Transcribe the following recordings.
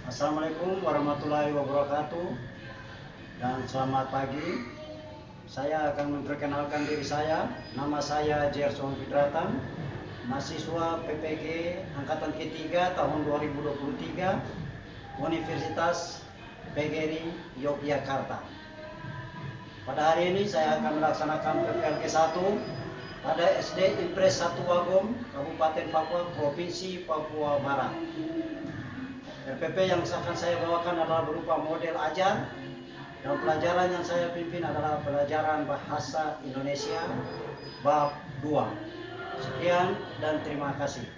Assalamualaikum warahmatullahi wabarakatuh dan selamat pagi. Saya akan memperkenalkan diri saya. Nama saya Gerson Fidratan, mahasiswa PPG Angkatan ketiga tahun 2023 Universitas PGRI Yogyakarta. Pada hari ini saya akan melaksanakan PPLG 1 pada SD Impres 1 Wagom, Kabupaten Papua, Provinsi Papua Barat. RPP yang akan saya bawakan adalah berupa model ajar, dan pelajaran yang saya pimpin adalah pelajaran Bahasa Indonesia bab 2. Sekian dan terima kasih.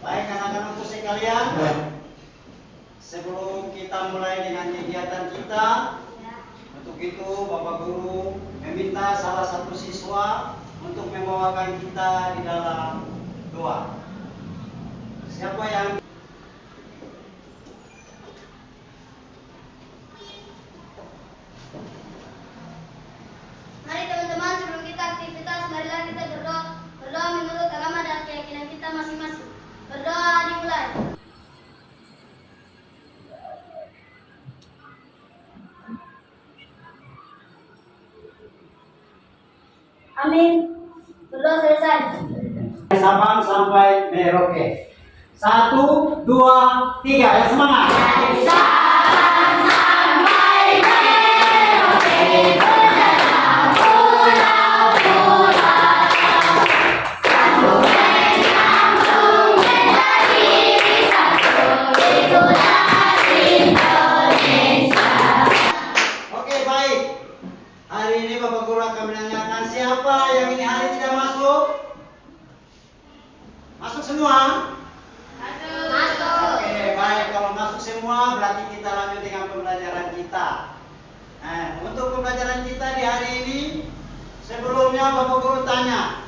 Baik anak-anakku sekalian, sebelum kita mulai dengan kegiatan kita, untuk itu Bapak Guru meminta salah satu siswa untuk membawakan kita di dalam doa. Siapa yang Mari teman-teman, sebelum kita aktivitas, marilah kita berdoa. Berdoa menurut agama dan keyakinan kita masing-masing. Berdoa dimulai. Amin. Berdoa selesai. Sabang sampai Merauke. 1, 2, 3, ya semangat. Oke, baik. Hari ini Bapak Guru akan menanyakan siapa yang ini hari tidak masuk? Masuk semua? Masuk. Oke, baik. Kalau masuk semua berarti kita lanjut dengan pembelajaran kita. Nah, untuk pembelajaran kita di hari ini, sebelumnya Bapak Guru tanya,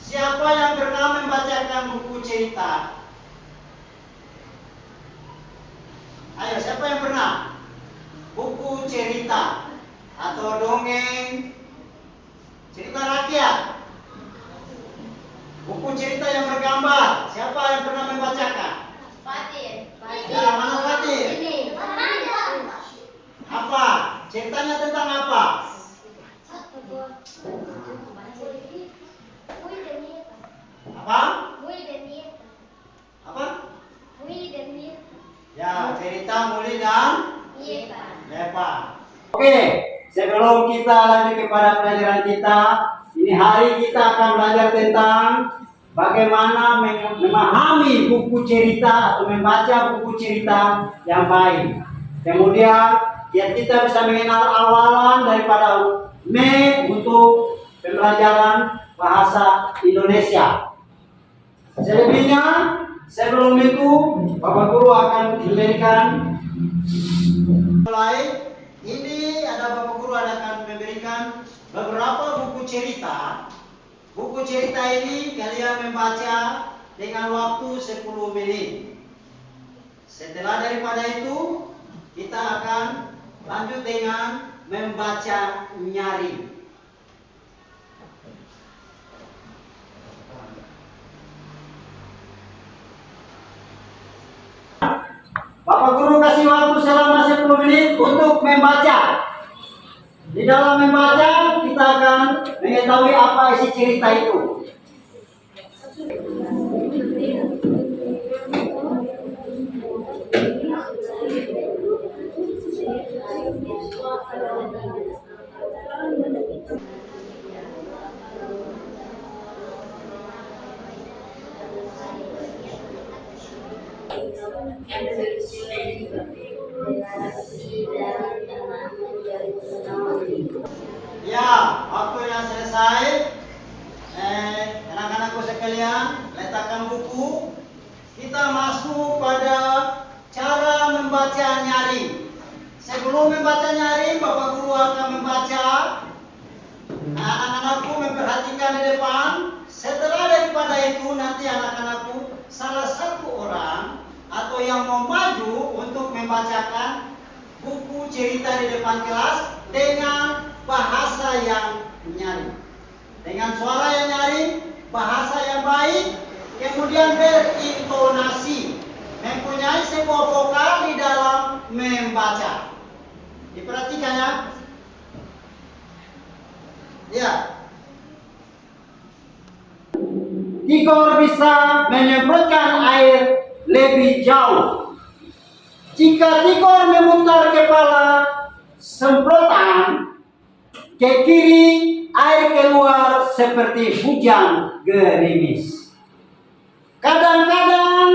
siapa yang pernah membacakan buku cerita? Ayo, siapa yang pernah? Buku cerita atau dongeng, cerita rakyat, buku cerita yang bergambar. Siapa yang pernah membacakan? Fatir. Ya, mana Fatir? Ini. Apa? Ceritanya tentang apa? Apa? Apa? Ya, cerita Muli dan Lepa. Oke, sebelum kita lanjut kepada pelajaran kita, ini hari kita akan belajar tentang bagaimana memahami buku cerita atau membaca buku cerita yang baik. Kemudian kita bisa mengenal awalan daripada untuk pembelajaran bahasa Indonesia. Selebihnya, sebelum itu Bapak Guru akan memberikan mulai. Ini ada Bapak Guru akan memberikan beberapa buku cerita. Buku cerita ini kalian membaca dengan waktu 10 menit. Setelah daripada itu, kita akan lanjut dengan membaca nyaring. Bapak Guru kasih waktu selama 10 menit untuk membaca. Di dalam membaca, kita akan mengetahui apa isi cerita itu. Ya, waktunya selesai. Anak-anakku sekalian, letakkan buku. Kita masuk pada cara membaca nyaring. Sebelum membaca nyaring, Bapak Guru akan membaca. Anak-anakku memperhatikan di depan. Setelah daripada itu nanti anak-anakku salah satu orang yang mau maju untuk membacakan buku cerita di depan kelas dengan bahasa yang nyaring, dengan suara yang nyaring, bahasa yang baik, kemudian berintonasi, mempunyai sebuah vokal di dalam membaca. Diperhatikan ya. Ya. Tigor bisa menyemprotkan air lebih jauh. Jika Tigor memutar kepala semprotan ke kiri, air keluar seperti hujan gerimis. Kadang-kadang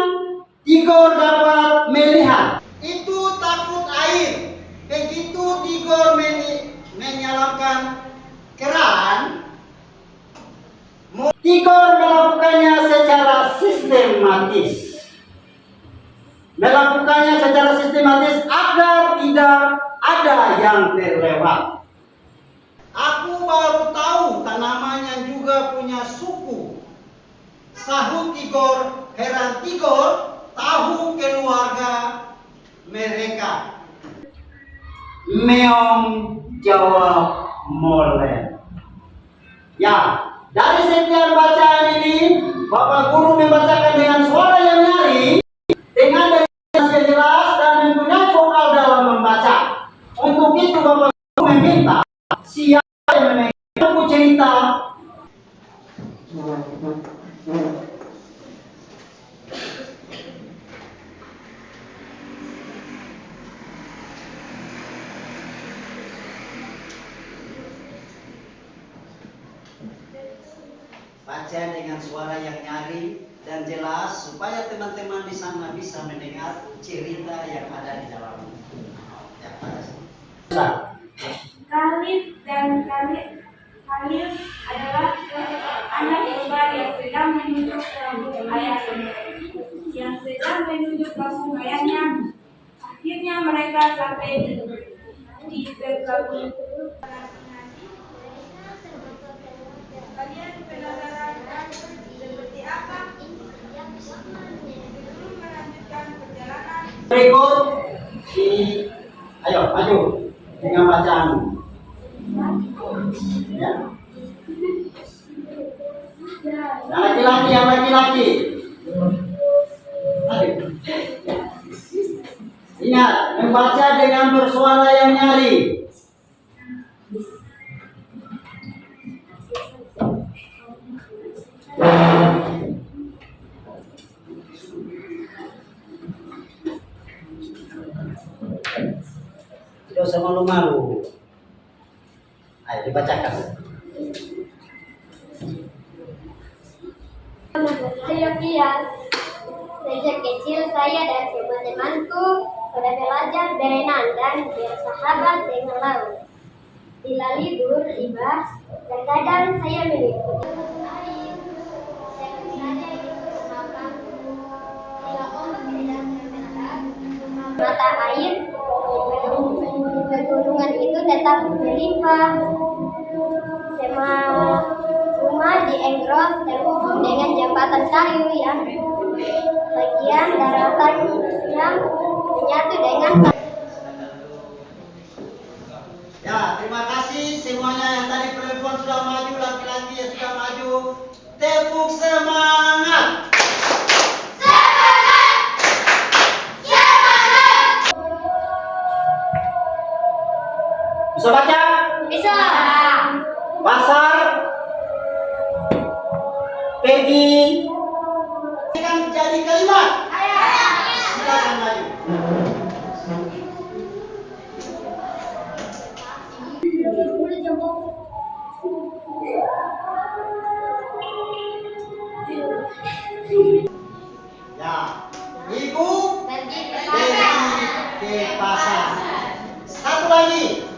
Tigor dapat melihat. Itu takut air. Begitu Tigor menyalakan keran, Tigor melakukannya secara sistematis. Agar tidak ada yang terlewat. Aku baru tahu tanamannya juga punya suku. Sahut Tigor, heran Tigor tahu keluarga mereka. Meong jawab molek. Ya, dari sekian bacaan ini, Bapak Guru membacakan dengan suara yang nyaring, dengan yang jelas dan mempunyai vokal dalam membaca. Untuk itu Bapak Guru meminta siapa yang memegang buku cerita baca dengan suara yang nyaring dan jelas supaya teman-teman di sana bisa mendengar cerita yang ada di dalam buku. Ya, Khalid dan Khalil adalah anak domba yang sedang menuju ke ayahnya. Akhirnya mereka sampai di berkabung. Kalian penasaran seperti apa? Sebelum melanjutkan perjalanan. Berikut ayo maju dengan bacaan. Ya. Yang laki-laki. Ayo. Ingat, membaca dengan bersuara yang nyaring. Tidak usah malu-malu. Ayo dibacakan. Saya Kian. Sejak kecil saya dan teman-temanku sudah belajar berenang dan bersahabat dengan laut. Bila libur tiba, terkadang saya mengikuti mata air di pegunungan itu tetap melimpah. Semua rumah di Enggros terhubung dengan jembatan kayu yang bagian daratan yang menyatu dengan. Ya, terima kasih semuanya yang tadi perempuan sudah maju, laki-laki yang sudah maju. Tepuk semangat. Bisa baca? Bisa. Pasar. Peggy. Ini kan jadi kalimat. Silakan maju. Ya, Ibu Pergi ke pergi ke pasar. Satu lagi.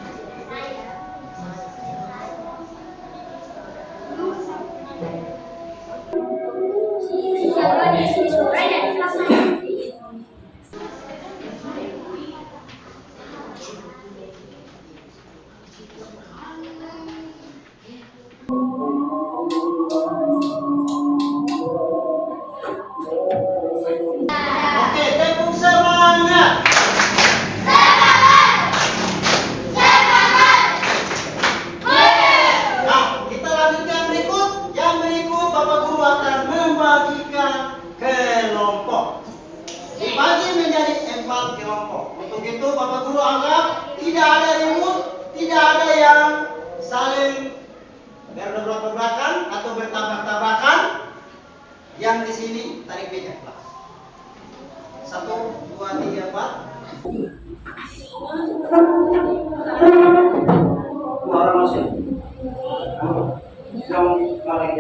Oke, tepuk semangat. Semangat! Nah, kita lanjutkan berikut. Yang berikut Bapak Guru akan membagikan kelompok. Dibagi menjadi 4 kelompok. Untuk itu Bapak Guru anggap tidak ada ribut, tidak ada yang saling berdobrak-dobrakan atau bertabrak-tabrakan. Yang di sini tarik meja. 1, 2, 3, 4. Suara masih. Yang paling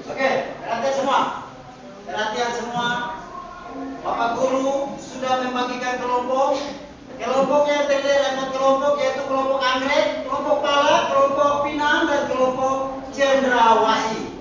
Oke, perhatian semua. Perhatian semua. Bapak Guru sudah membagikan kelompok. Kelompok yang terdiri dari 4 kelompok, yaitu kelompok anggrek, kelompok pala, kelompok pinang, dan kelompok cendrawasih.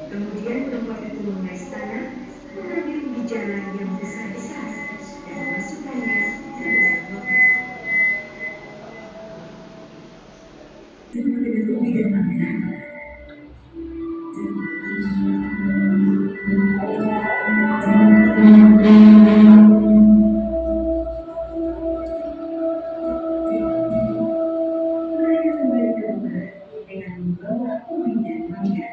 Kemudian perempuan itu mengais tanah, mengambil gejala yang besar-besar, dan memasukkannya ke dalam logam. Semua dengan Ruby dan Magda. Mereka kembali ke rumah dengan membawa Ruby dan Magda.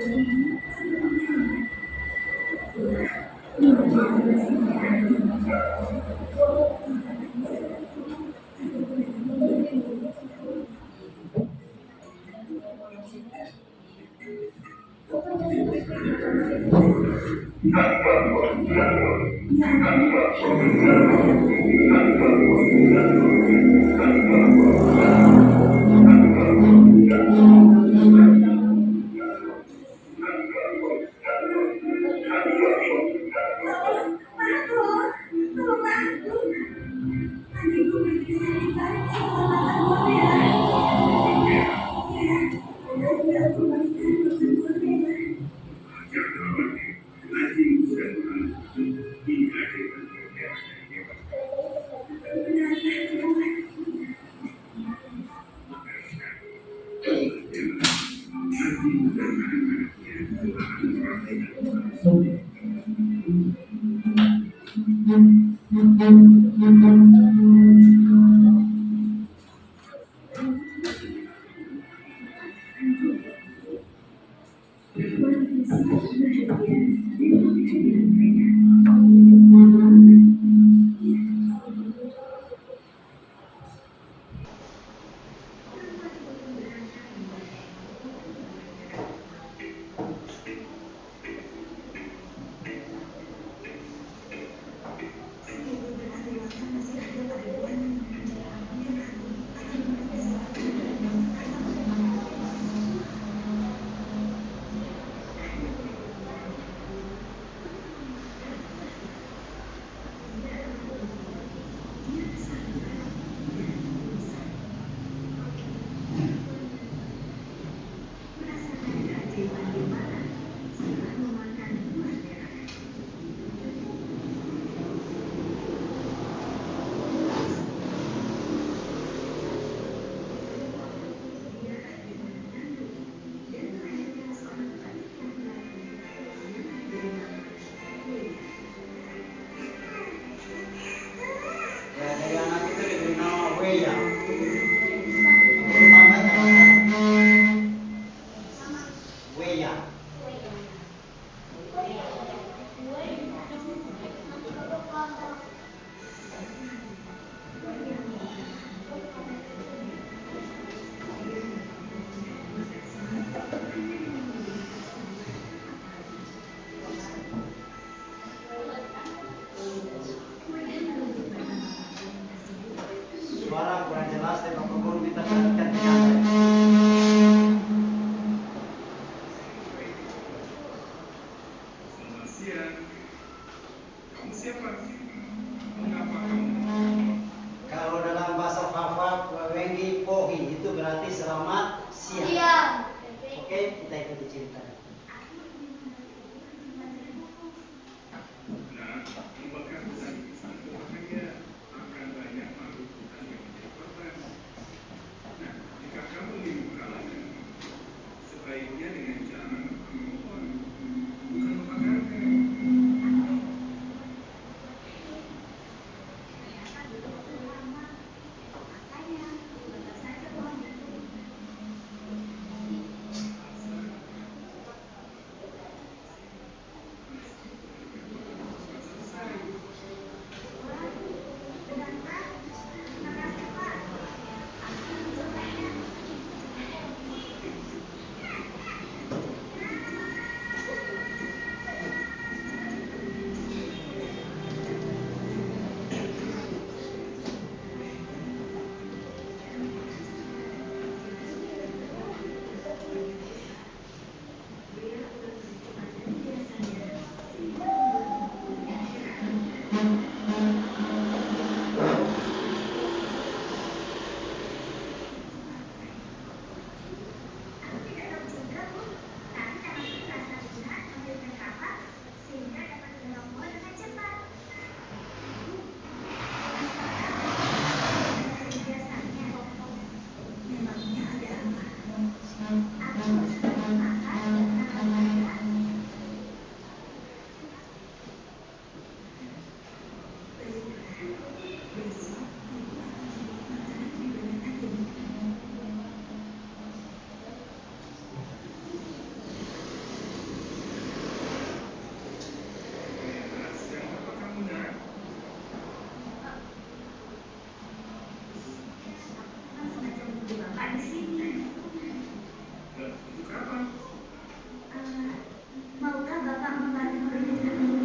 Merasakan keajaiban di mata setelah memakan buah merah. Dia akhirnya menandung dan melahirkan seorang bayi laki-laki yang diberi nama Weya. Ya, dari anak itu diberi nama Weya. Pertamanya Weya. Suara kurang jelas, tapi Bapak Guru minta perhatikan dengan baik. Selamat siang. Kamu siapa? Mengapa kamu? Kalau dalam bahasa Fafak, Wengi Pohi itu berarti selamat siang. Iya. Oke, kita ikuti cerita. Nah, membakar besar besar berbahaya akan banyak makhluk Tuhan yang menjadi korban. Nah, jika kamu ingin mengalahkan, sebaiknya dengan cara memohon, bukan membakarkan. Untuk apa? Maukah Bapak membantu merumuskan ibu?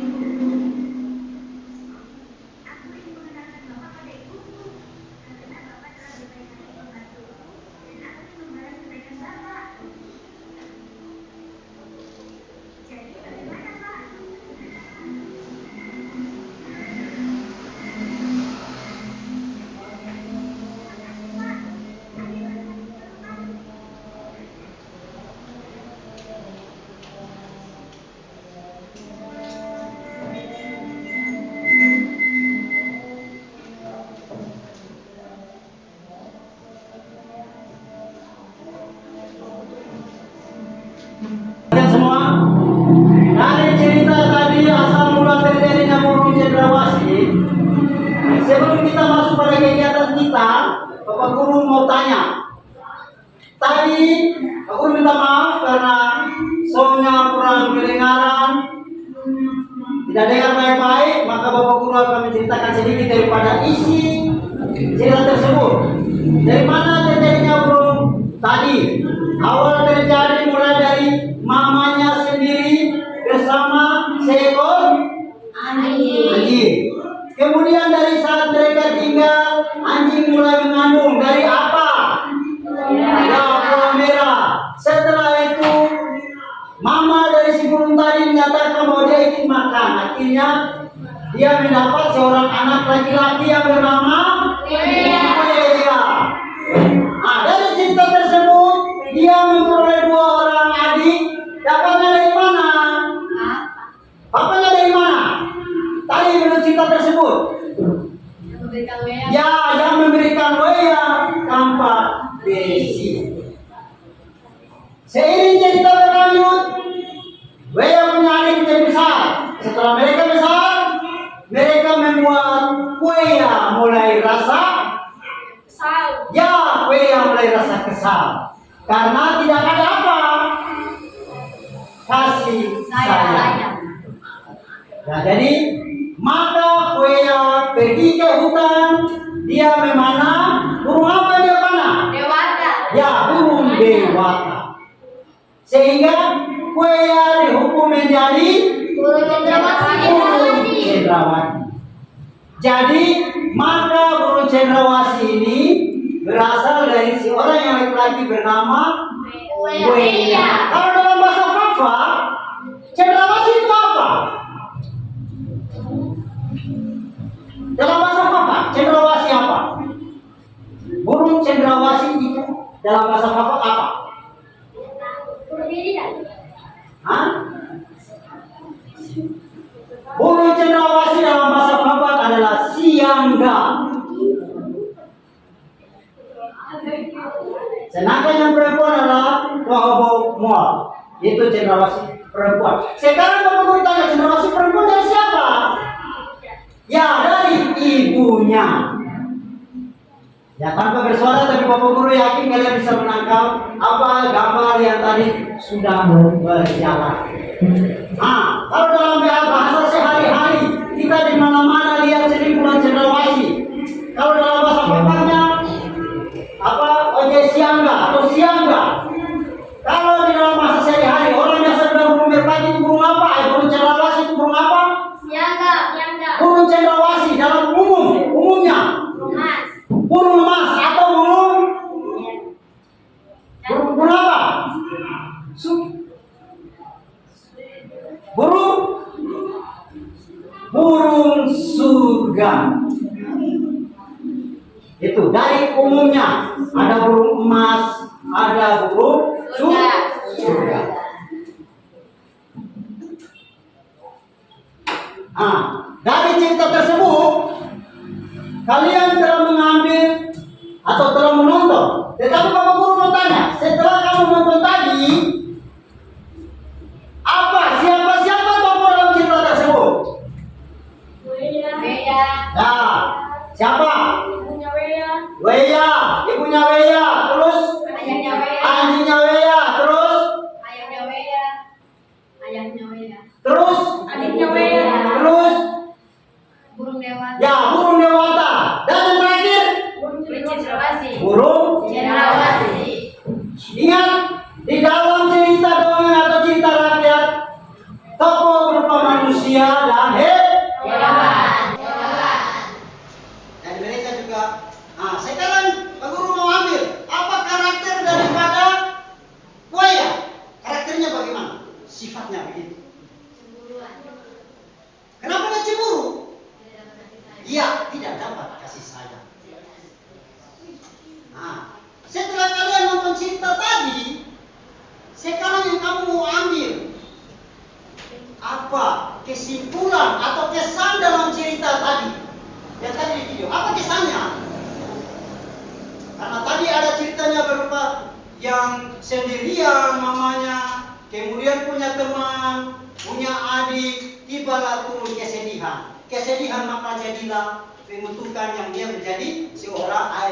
Aku ingin mengenalkan Bapak pada ibuku. Karena Bapak telah berbaik hati membantuku dan aku ingin membalas kebaikan Bapak. Jadi bagaimana, Pak? Kalian semua, dari cerita tadi asal mula terjadinya burung cendrawasih. Sebelum kita masuk pada kegiatan kita, Bapak Guru mau tanya. Tadi Bapak Guru minta maaf karena soundnya kurang kedengaran, tidak dengar baik-baik, maka Bapak Guru akan menceritakan sedikit daripada isi cerita tersebut. Dari mana terjadinya burung tadi? Awal terjadi mulai dari mamanya sendiri bersama seekor anjing. Kemudian dari saat mereka tinggal, anjing mulai mengandung dari apa? Ya, bola merah. Setelah itu, mama dari si burung tadi menyatakan bahwa dia ingin makan. Akhirnya dia mendapat seorang anak laki-laki yang bernama Buaya. Nah, dari cerita tersebut dia memperoleh 2 orang adik. Dapatnya dari mana? Bapaknya dari mana? Tadi menurut cerita tersebut. Ya, yang memberikan Buaya tanpa besi. Seiring cerita berlanjut, Buaya punya adik menjadi besar. Setelah mereka besar, mereka membuat Buaya mulai rasa kesal karena tidak ada apa kasih sayang. Nah, jadi maka Buaya pergi ke hutan. Dia memana burung apa dia panah? Dewata. Ya, burung dewata. Sehingga Buaya dihukum menjadi Burung cendrawasih. cendrawasih. Jadi maka burung cendrawasih ini berasal dari si orang yang laki-laki bernama Buaya. Kalau dalam bahasa Fafa, cendrawasih itu apa? Dalam bahasa Fafa, cendrawasih apa? Burung cendrawasih itu dalam bahasa Fafa apa? Hah? Burung cendrawasih dalam bahasa Fafa adalah siangga. Sedangkan yang perempuan adalah Wahobo Mual. Itu cendrawasih perempuan. Sekarang Bapak Guru tanya, cendrawasih perempuan dari siapa? Ya, dari ibunya. Ya, tanpa bersuara tapi Bapak Guru yakin kalian bisa menangkap apa gambar yang tadi sudah berjalan. Nah, kalau dalam bahasa sehari-hari kita di mana-mana lihat serimpunan cendrawasih. Kalau dalam bahasa Papanya apa? Ojek siangga atau siangga. Kalau di dalam bahasa sehari-hari orang biasa bilang burung merpati itu burung apa? Burung cendrawasih itu burung apa? Siangga. Burung cendrawasih dalam umumnya burung emas atau burung apa? Burung surga. Itu dari umumnya ada burung emas, ada burung surga. Nah, dari cerita tersebut kalian telah mengambil atau telah menonton. Tetapi Bapak Guru mau tanya, setelah kamu menonton tadi, siapa tokoh dalam cerita tersebut? Nah, siapa? Buaya, ibunya Buaya, terus anjingnya Buaya, terus mulia dan hebat. Dan mereka juga, sekarang Pak Guru mau ambil apa karakter daripada buaya? Karakternya bagaimana? Sifatnya begitu. Kenapa dia cemburu? Dia tidak dapat kasih sayang. Nah, setelah kalian nonton cerita tadi, sekarang yang kamu mau ambil apa kesimpulan atau kesan dalam cerita tadi? Yang tadi di video, apa kesannya? Karena tadi ada ceritanya berupa yang sendirian mamanya, kemudian punya teman, punya adik, tibalah turun kesedihan. Kesedihan maka jadilah pembentukan yang dia menjadi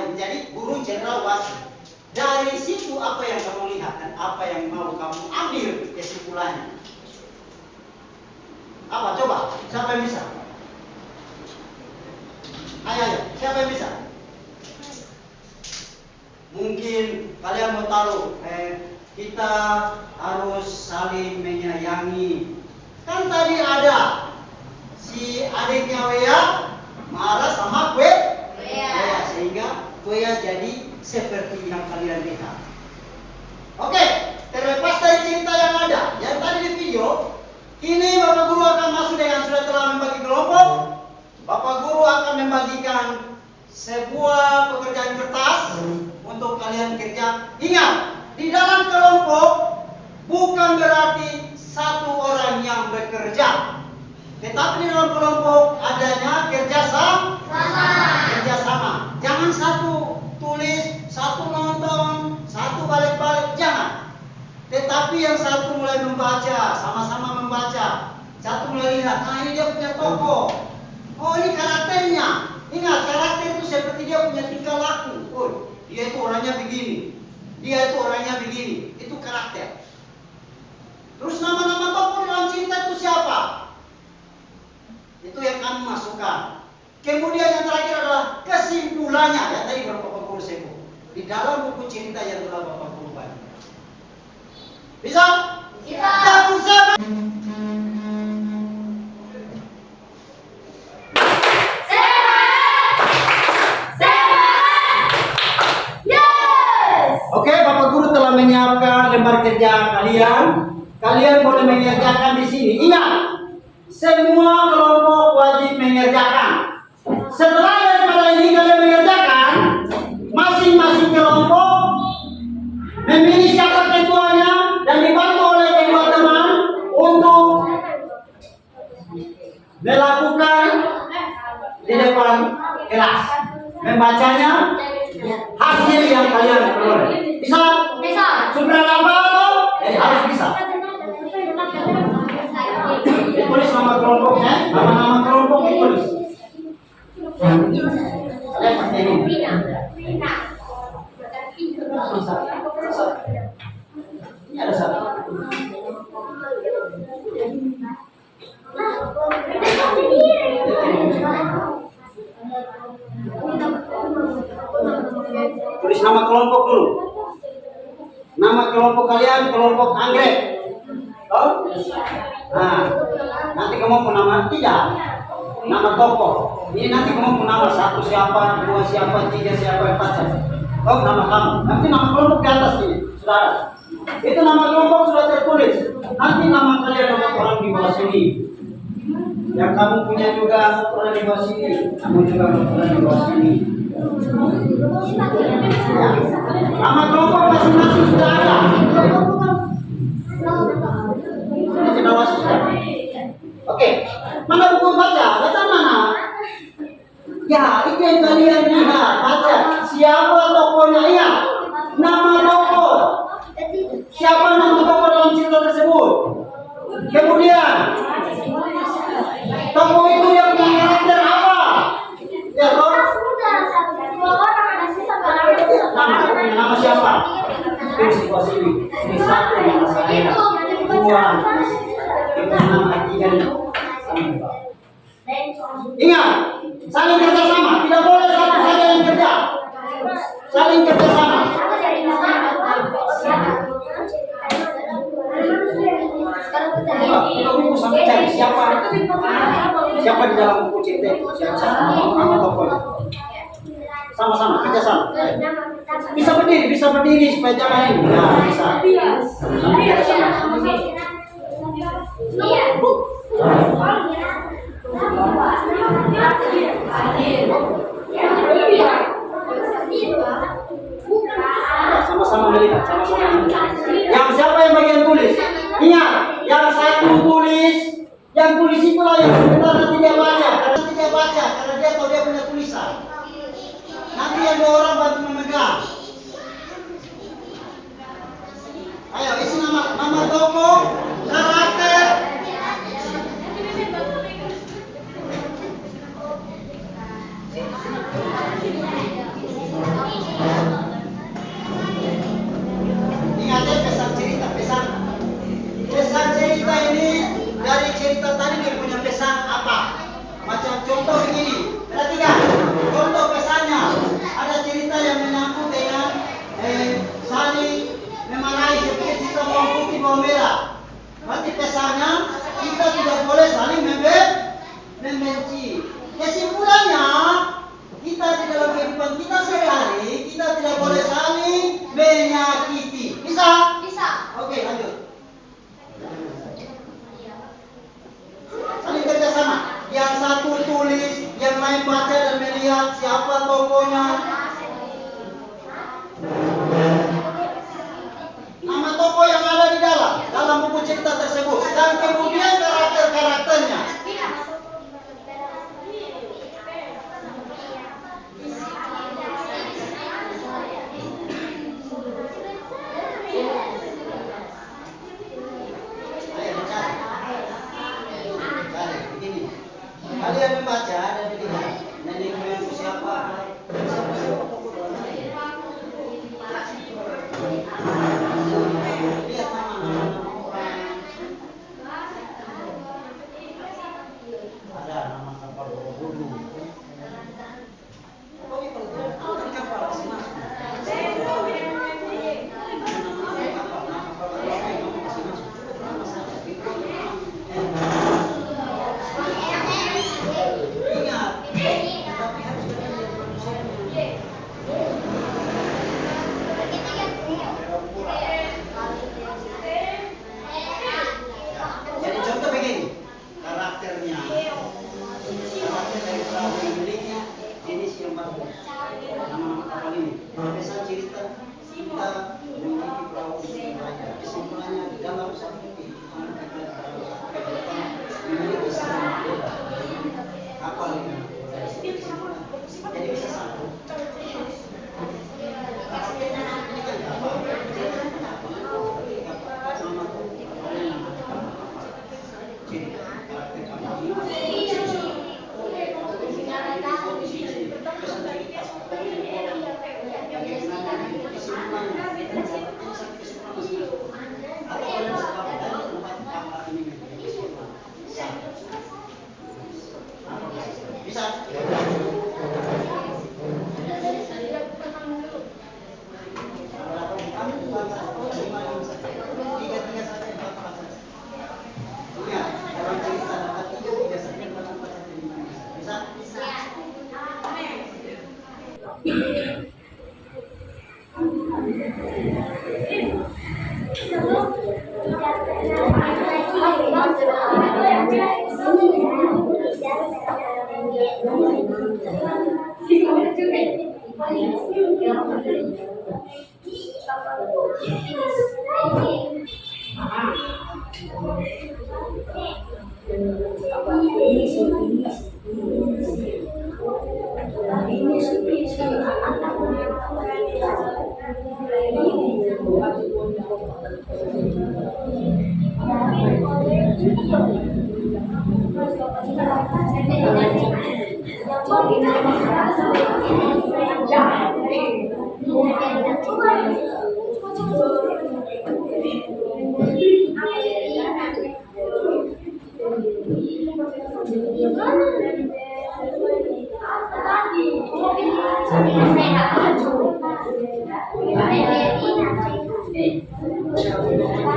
menjadi guru cendrawasih. Dari situ apa yang kamu lihat dan apa yang mau kamu ambil kesimpulannya? Apa? Coba, siapa yang bisa? Ayo, siapa yang bisa? Mungkin kalian mau tahu, kita harus saling menyayangi. Kan tadi ada si adiknya Wea marah sama Wea, sehingga Wea jadi seperti yang kalian lihat. Oke, terlepas dari cerita yang ada, yang tadi di video, kini Bapak Guru akan masuk dengan sudah telah membagi kelompok. Bapak Guru akan membagikan sebuah pekerjaan kertas untuk kalian kerja. Ingat, di dalam kelompok bukan berarti satu orang yang bekerja, tetapi di dalam kelompok adanya kerjasama. Jangan satu tulis, satu nonton, satu balik-balik, jangan. Tetapi yang satu mulai membaca, sama-sama membaca. Satu mulai lihat, ini dia punya tokoh. Oh, ini karakternya. Ingat, karakter itu seperti dia punya tingkah laku. Oh, dia itu orangnya begini. Dia itu orangnya begini. Itu karakter. Terus nama-nama tokoh dalam cerita itu siapa? Itu yang kami masukkan. Kemudian yang terakhir adalah kesimpulannya. Ya tadi Bapak Guru sebut. Di dalam buku cerita yang telah Bapak Guru bagi. Bisa? Bisa. Bisa. Oke, Bapak Guru telah menyiapkan lembar kerja kalian. Kalian boleh mengerjakan di sini. Ingat, semua kelompok wajib mengerjakan. Setelah daripada ini kalian mengerjakan, masing-masing kelompok memilih siapa ketuanya dan dibantu oleh kedua teman untuk melakukan di depan kelas, membacanya hasil yang kalian peroleh. Bisa? Bisa. Sudah apa? Jadi harus bisa. Ditulis nama kelompoknya, nama-nama kelompok ditulis. Seperti ini. Ini ada satu. Tulis nama kelompok dulu. Nama kelompok kalian kelompok anggrek. Oh? Nah, nanti kamu mau nama tidak? Nama tokoh. Ini nanti kamu mau nama satu siapa, dua siapa, tiga siapa, empat siapa. Oh, nama kamu. Nanti nama kelompok di atas ini, saudara. Itu nama kelompok sudah tertulis. Nanti nama kalian dapat orang di bawah sini. Yang kamu punya juga orang di bawah sini. Kamu juga orang di bawah sini. Ya. Nama kelompok masing-masing sudah ada. Oke, mana buku baca? Baca mana? Ya, itu yang kalian lihat. Baca. Siapa tokohnya? Iya. Nama tokoh. Siapa nama tokoh dalam cerita tersebut? Kemudian, tokoh itu yang punya karakter apa? Ya, toh? Nama siapa? Tulis di bawah sini. Ini satu nama saya. Dua. Ingat, saling kerjasama. Tidak boleh satu saja yang kerja. Saling kerjasama. Kita buku sampai cari. siapa di dalam buku cerita itu? Nama tokohnya. Sama-sama kerjasama. Bisa berdiri supaya jangan ini. Nah, bisa. Sama-sama melihat, Yang siapa yang bagian tulis? Ingat, yang satu tulis, yang tulis itulah yang sebenarnya tidak baca, karena dia tahu dia punya tulisan. Nanti yang dua orang bantu memegang. Ayo isi nama tokoh, karakter. Ingatnya pesan cerita ini dari cerita tadi dia punya pesan apa? Macam contoh begini, perhatikan. Contoh pesannya ada cerita yang menyangkut dengan saling memarahi seperti cerita bawang putih bawang merah. Berarti pesannya kita tidak boleh saling membenci. Kesimpulannya kita di dalam kehidupan kita sehari-hari kita tidak boleh saling menyakiti. Bisa? Oke, lanjut. Saling kerjasama. Yang satu tulis, yang lain baca dan melihat siapa tokohnya. Nama tokoh yang ada di dalam buku cerita tersebut. Dan kemudian karakter-karakternya. Kalian membaca dan melihat nenek moyangku siapa tokoh dalamnya. Lihat nama orang. Ada nama kapal Borobudur. Pokoknya kalau tidak kapal masih masuk. Jadi contoh begini, karakternya, karakter dari perahu yang miliknya jenis yang bagus. Nama-nama kapal ini, pesan cerita kita memiliki perahu yang banyak. Kesimpulannya di dalam satu kehidupan kita memiliki satu kapal ini. Jadi bisa satu.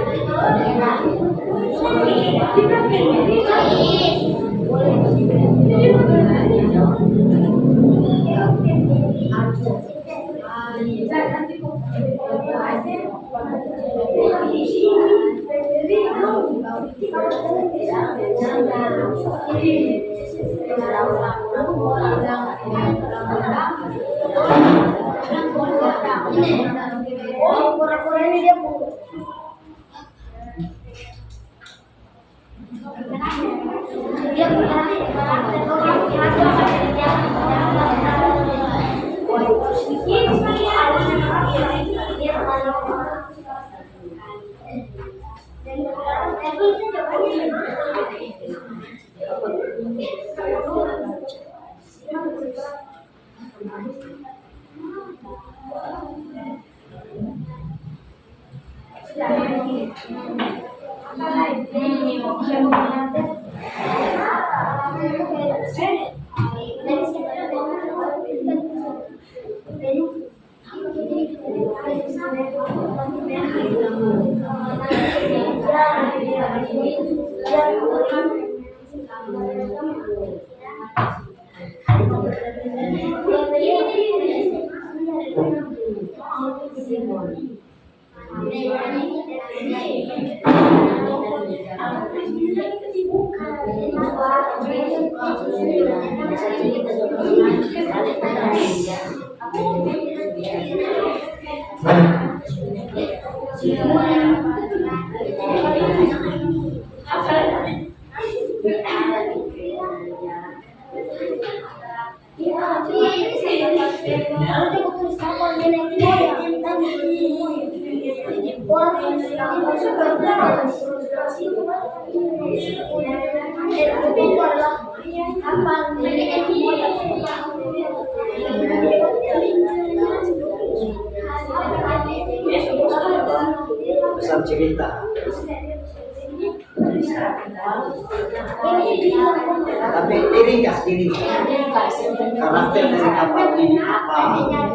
Sehat. Pesan cerita. Tapi diringkas. Karakter dari kapal ini apa?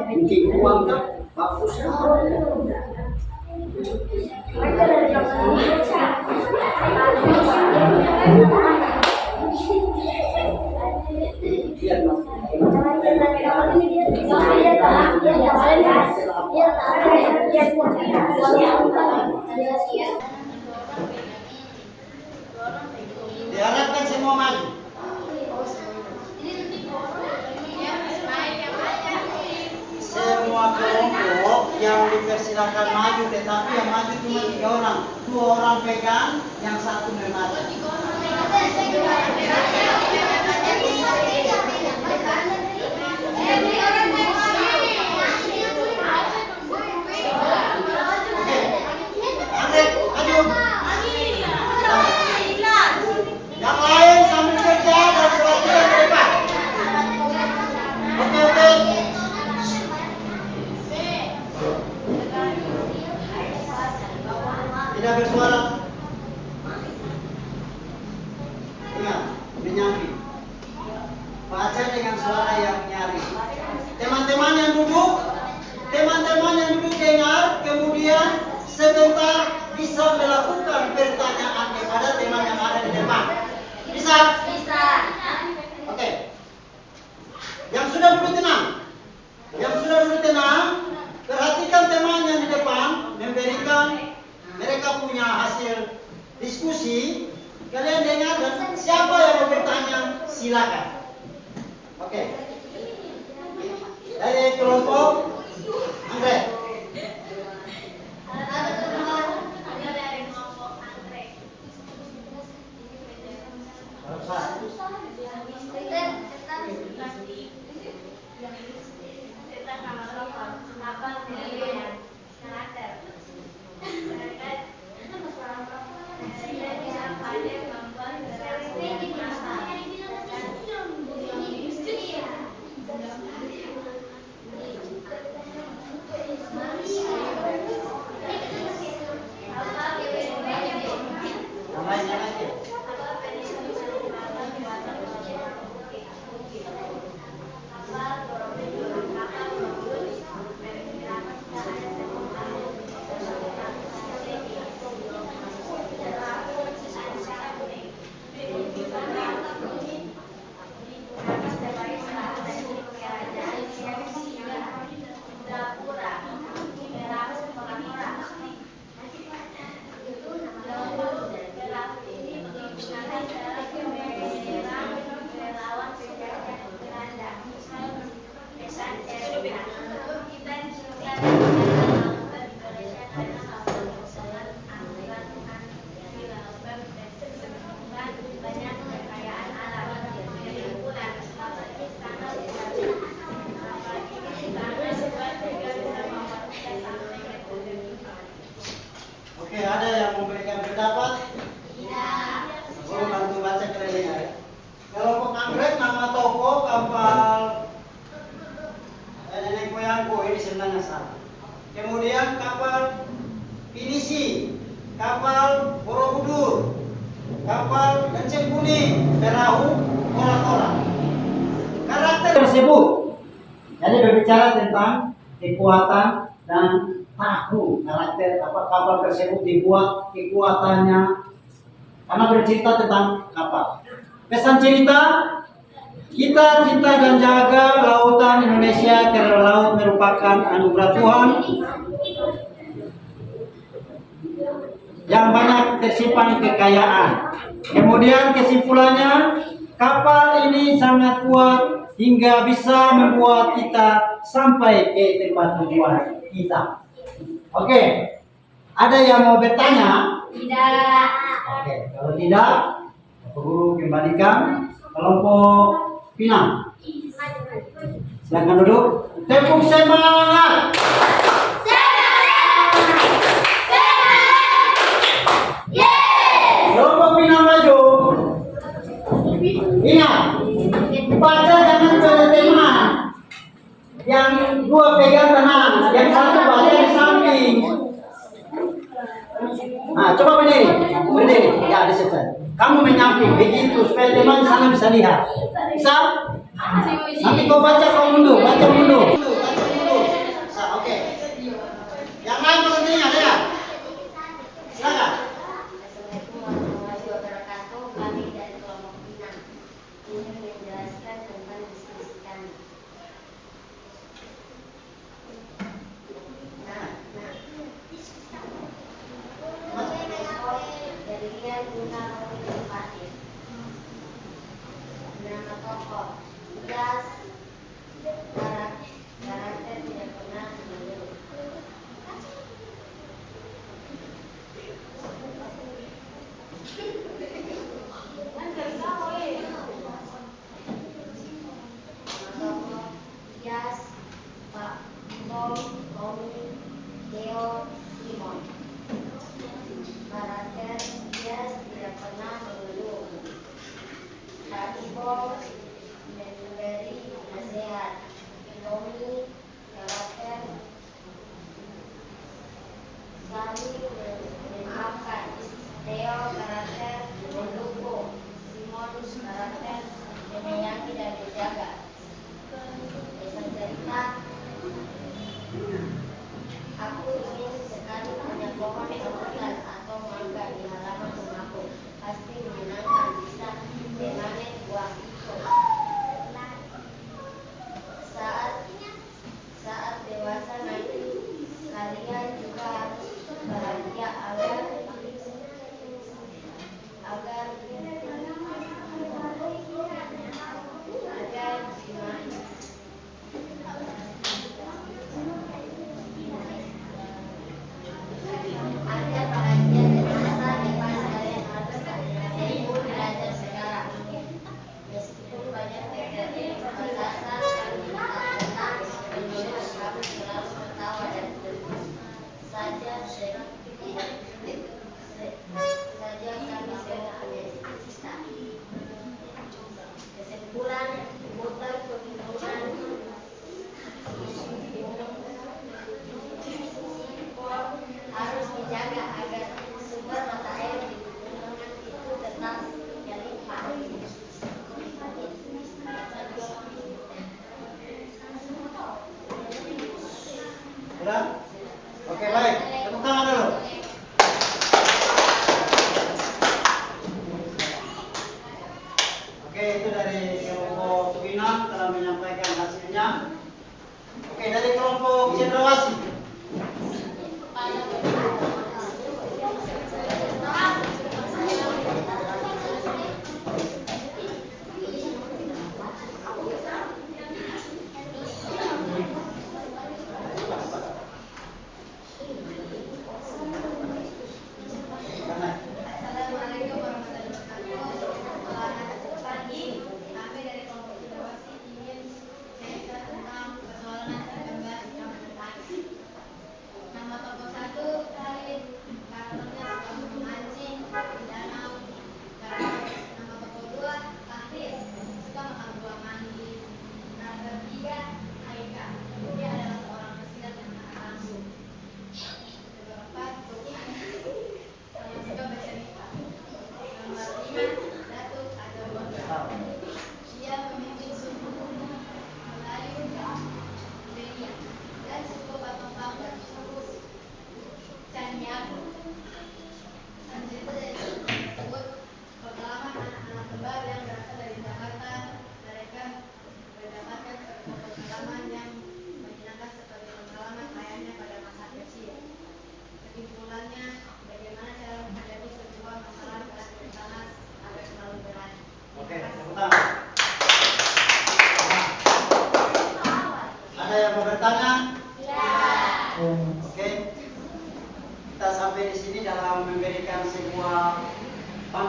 Mungkin uang kan? Bagus. Diharapkan semua maju. Semua kelompok yang dipersilakan maju, tetapi yang maju cuma 3 orang. 2 orang pegang, yang 1 memaju. Yang lain sambil kerja dan perhatian ke depan. Oke. Tidak bersuara. Ingat, menyambi. Baca dengan suara yang nyaring. Teman-teman yang duduk dengar, kemudian sebentar bisa melakukan pertanyaan kepada teman yang ada di depan. Bisa? Oke. Yang sudah duduk tenang, perhatikan teman yang di depan memberikan mereka punya hasil diskusi. Kalian dengar dan siapa yang mau bertanya silakan. Oke. Dari kelompok Andre. kemudian kapal Pinisi, kapal Borobudur, kapal Lenceng Kuning, perahu Ola-ola. Karakter Tersebut, jadi berbicara tentang kekuatan dan tahu karakter apa kapal tersebut dibuat, kekuatannya, karena bercerita tentang kapal. Pesan cerita, kita cinta dan jaga lautan Indonesia karena laut merupakan anugerah Tuhan yang banyak tersimpan kekayaan. Kemudian kesimpulannya, kapal ini sangat kuat hingga bisa membuat kita sampai ke tempat tujuan kita. Oke, ada yang mau bertanya? Tidak. Oke, kalau tidak, Bapak Guru kembalikan kelompok Pinang. Silakan duduk. Tepuk semangat. Kelompok Pinang maju. Ingat, baca jangan pada teman. Yang dua pegang tenang, yang satu baca di samping. Nah, coba berdiri, ya disesuaikan. Kamu menyamping begitu supaya teman sana bisa lihat. Bisa? Nanti kau baca, kau mundur, baca mundur. Oke. Yang lain berhentinya, lihat. Silakan. Assalamualaikum warahmatullahi wabarakatuh. Kami dari kelompok Pinang ingin menjelaskan tentang diskusi kami. Jadinya guna motivasi. Nama tokoh jas karakter tidak pernah mengeluh. Tokoh jas Pak Tom, Tommy, Theo, Simon. Karakter jas tidak pernah mengeluh. Pak Ibo memberi nasihat. Tommy karakter saling memaafkan. Theo karakter mendukung. Simon karakter menyayangi dan menjaga. Pesan cerita, aku ingin sekali punya pohon rambutan atau mangga di halaman rumahku. Pasti menyenangkan bisa memanen buah itu. Saat dewasa nanti kalian juga harus bahagia agar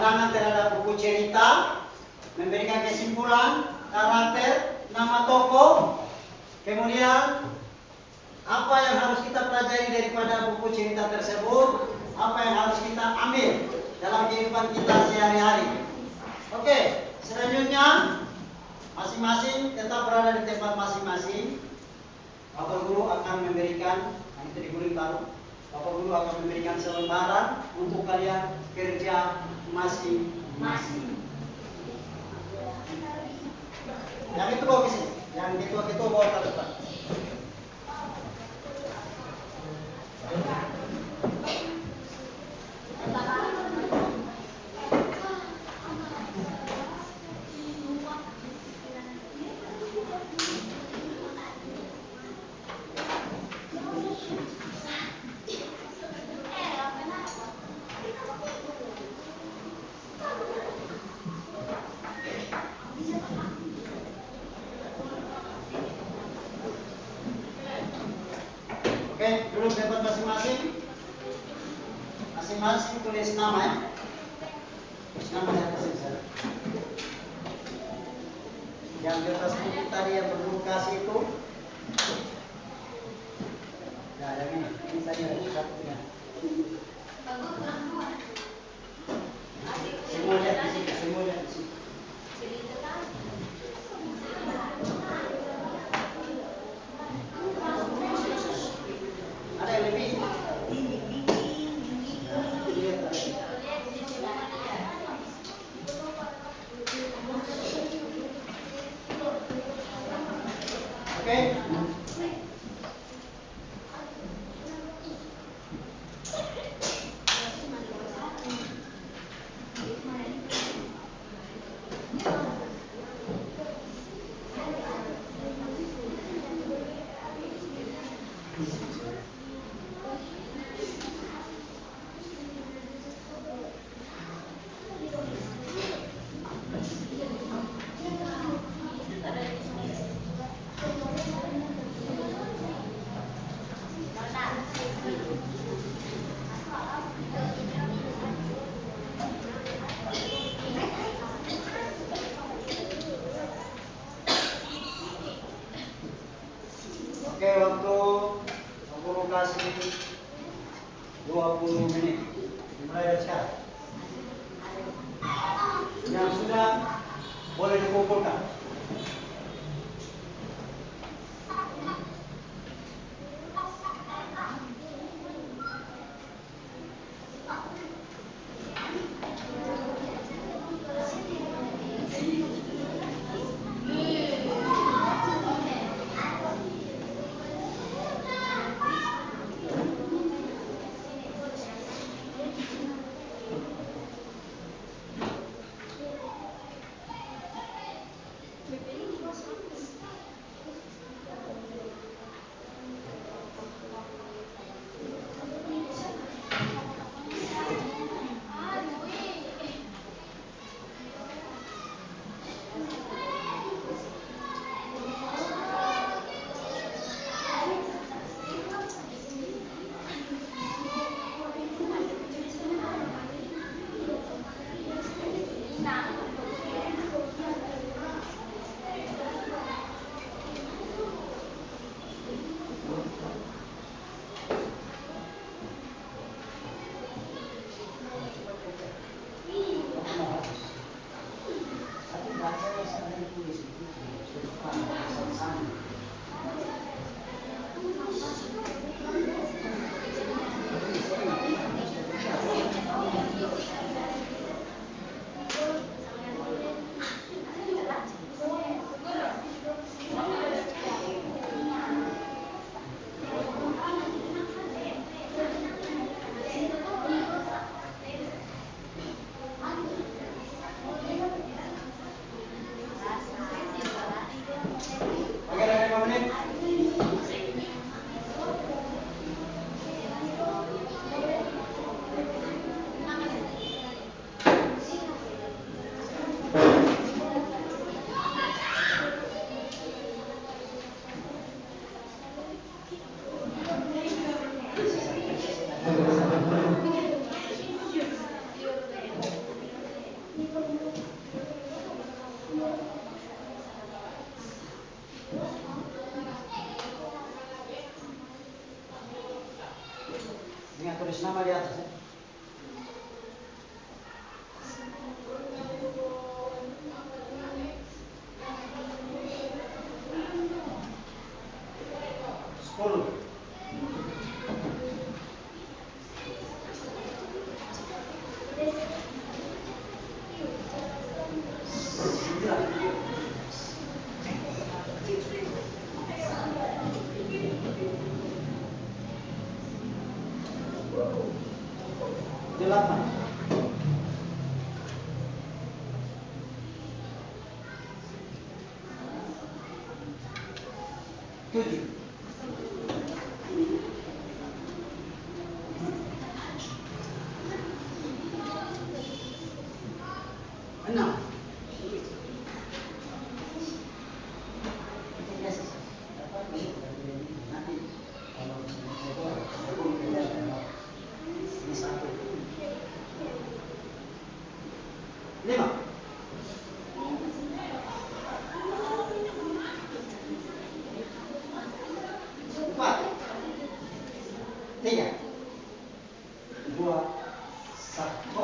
pandangan terhadap buku cerita, memberikan kesimpulan, karakter, nama tokoh, kemudian apa yang harus kita pelajari daripada buku cerita tersebut, apa yang harus kita ambil dalam kehidupan kita sehari-hari. Oke, selanjutnya masing-masing tetap berada di tempat masing-masing. Bapak Guru akan memberikan, nanti di guling taruh, Bapak Guru akan memberikan selembaran untuk kalian kerja masing-masing. Yang itu bawa ke sini, yang ketua-ketua bawa ke depan. Oke, duduk di tempat masing-masing. Masing-masing tulis nama ya. Tulis nama di atas ini saja. Yang di atas buku tadi yang belum kasih itu. Nah, yang ini saja lagi satunya. Semua lihat di sini, semua lihat di sini. Ada yang lebih? Oke. nama di atas ya. Sepuluh. Delapan. Tujuh. Enam. Lima. Empat. Tiga. Dua. Satu.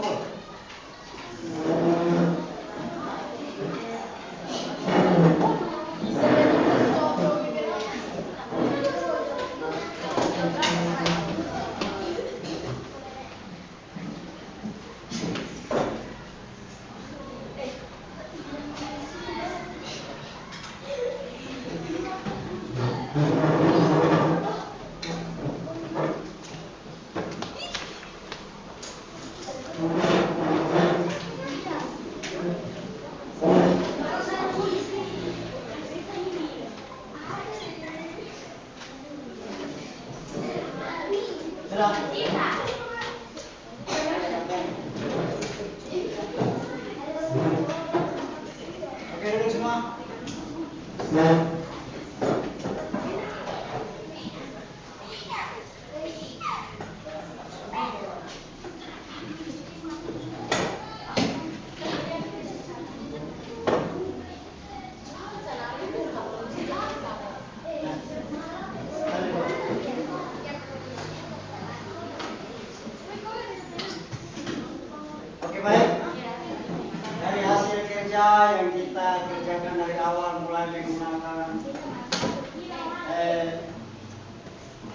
Oke, duduk semua. Oke, baik. Dari hasil kerja yang kita kerjakan dari awal mulai menggunakan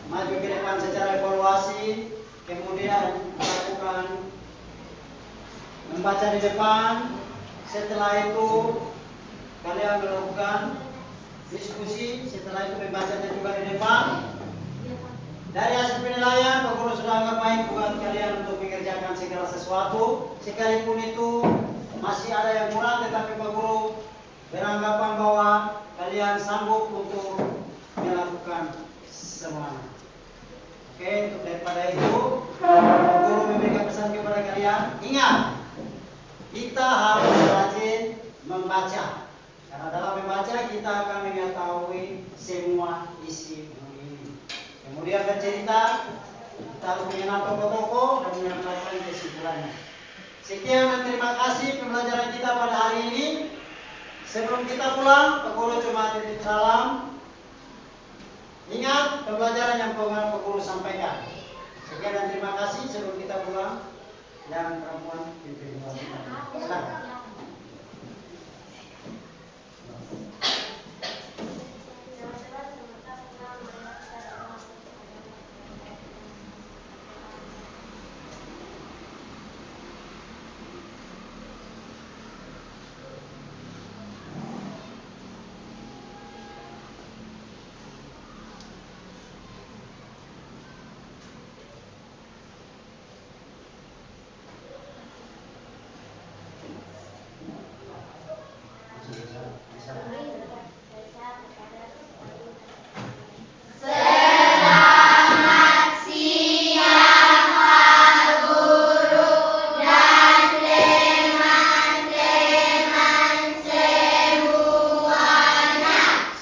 maju ke depan secara evaluasi, kemudian melakukan membaca di depan, setelah itu kalian melakukan diskusi, setelah itu membacanya juga di depan. Dari hasil penilaian, Pak Guru sudah anggap baik buat kalian untuk mengerjakan segala sesuatu, sekalipun itu masih ada yang kurang, tetapi Pak Guru beranggapan bahwa kalian sanggup untuk melakukan semuanya. Oke, untuk daripada itu, Pak Guru memberikan pesan kepada kalian, ingat, kita harus rajin membaca. Karena dalam membaca kita akan mengetahui semua isi buku ini. Kemudian bercerita, kita harus mengenal tokoh-tokoh dan menyampaikan kesimpulannya. Sekian dan terima kasih pembelajaran kita pada hari ini. Sebelum kita pulang, Pak Guru cuma titip salam. Ingat pembelajaran yang Pak Guru sampaikan. Sekian dan terima kasih. Sebelum kita pulang, yang perempuan pimpin kita. Silakan.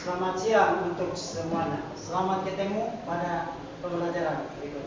Selamat siang untuk semuanya. Selamat ketemu pada pembelajaran berikutnya.